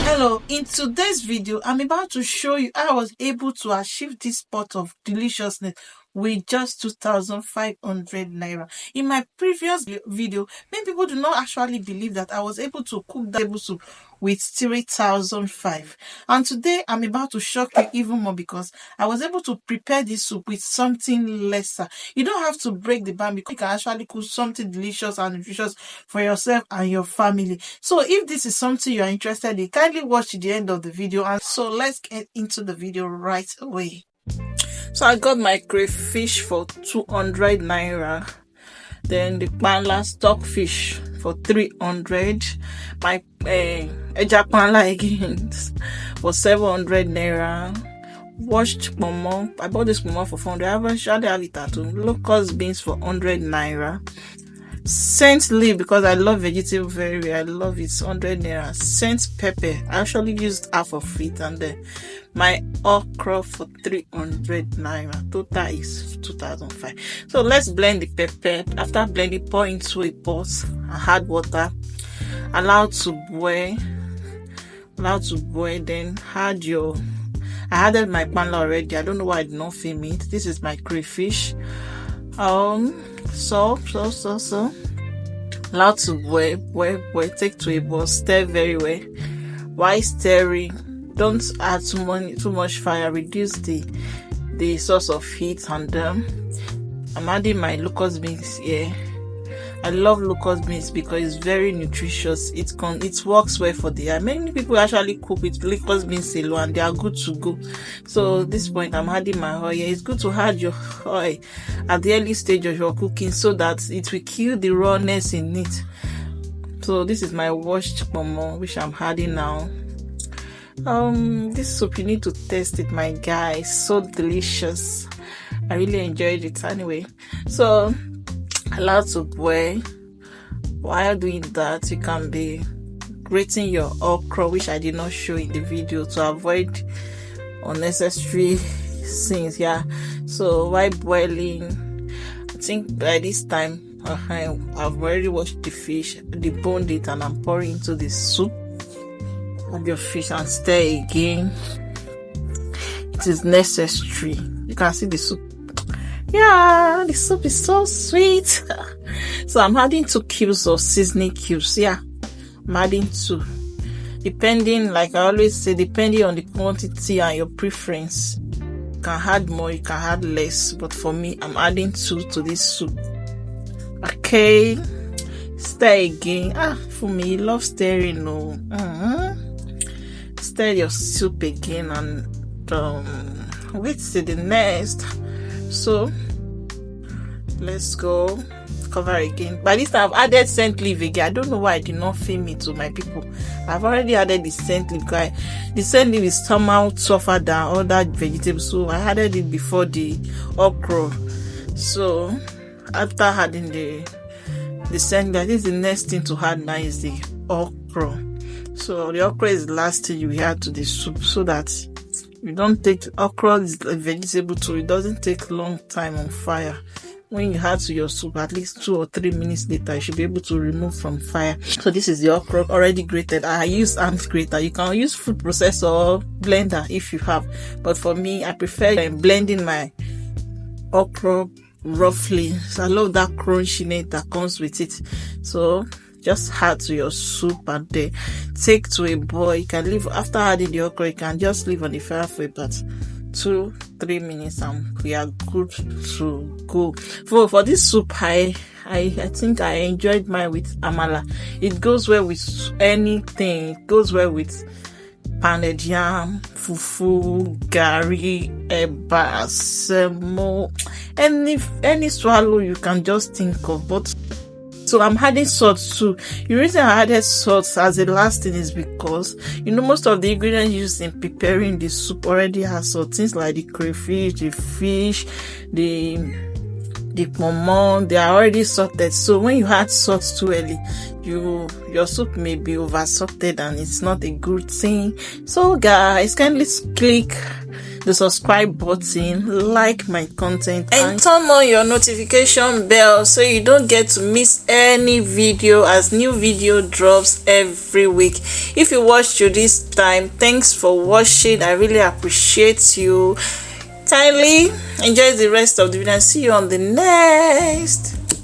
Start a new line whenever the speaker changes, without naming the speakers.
Hello, in today's video I'm about to show you how I was able to achieve this pot of deliciousness with just 2,500 naira. In my previous video, many people do not actually believe that I was able to cook that table soup with 3,500, and today I'm about to shock you even more because I was able to prepare this soup with something lesser. You don't have to break the bank because you can actually cook something delicious and nutritious for yourself and your family. So if this is something you are interested in, kindly watch to the end of the video. And so let's get into the video right away. So I got my crayfish for 200 naira. Then the panla stockfish for 300. My eja panla again for 700 naira. Washed pomo. I bought this pomo for 400. I actually have it at home. Locust beans for 100 naira. Scent leaf, because I love vegetable very well. I love it, 100 naira. Scent pepper, I actually used half of it. And then my okra for 300 naira. Total is 2,005. So let's blend the pepper. After blending, pour into a pot and add water. Allow to boil. Then add I added my panla already. I don't know why I did not film it. This is my crayfish. So allow to boil, take to a boil, stir very well. While stirring, don't add too much fire, reduce the source of heat. And I'm adding my locust beans here. I love locust beans because it's very nutritious. It works well for the eye. Many people actually cook with locust beans alone and they are good to go. So at this point I'm adding my oil. It's good to add your oil at the early stage of your cooking so that it will kill the rawness in it. So this is my washed pomo which I'm adding now. This soup, you need to taste it, my guys. So delicious. I really enjoyed it anyway. So allow to boil. While doing that, you can be grating your okra, which I did not show in the video, to avoid unnecessary things. So while boiling, I think by this time I've already washed the fish, deboned it, and I'm pouring into the soup. Add your fish and stir again. It is necessary. You can see the soup. The soup is so sweet. So I'm adding 2 cubes of seasoning cubes. I'm adding 2. Depending, like I always say, depending on the quantity and your preference. You can add more, you can add less. But for me, I'm adding 2 to this soup. Okay. Stir again. For me, you love stirring. Stir your soup again and wait till the next. So let's go. Cover again. By this time I've added scent leaf again. I don't know why I did not film it to my people. I've already added the scent leaf because the scent leaf is somehow tougher than other vegetables, so I added it before the okra. So after adding the scent leaf, I think the next thing to add now is the okra. So the okra is the last thing you add to the soup so that you don't take okra is a vegetable too. It doesn't take long time on fire. When you add to your soup, at least 2 or 3 minutes later, you should be able to remove from fire. So this is the okra already grated. I use hand grater. You can use food processor or blender if you have. But for me, I prefer blending my okra roughly. So I love that crunchiness that comes with it. So just add to your soup and take to a boil. You can leave after adding the okra. You can just leave on the fire for about 2-3 minutes and we are good to go. For this soup, I think I enjoyed mine with amala. It goes well with anything. It goes well with pounded yam, fufu, gari, eba, semo, any swallow you can just think of. But so I'm adding salt too. The reason I added salt as the last thing is because most of the ingredients used in preparing the soup already has salt. Things like the crayfish, the fish, the pomo, they are already salted. So when you add salt too early, your soup may be over salted and it's not a good thing. So guys, kindly click the subscribe button, like my content, and turn on your notification bell so you don't get to miss any video as new video drops every week. If you watched to this time, thanks for watching. I really appreciate you. Kindly enjoy the rest of the video and see you on the next.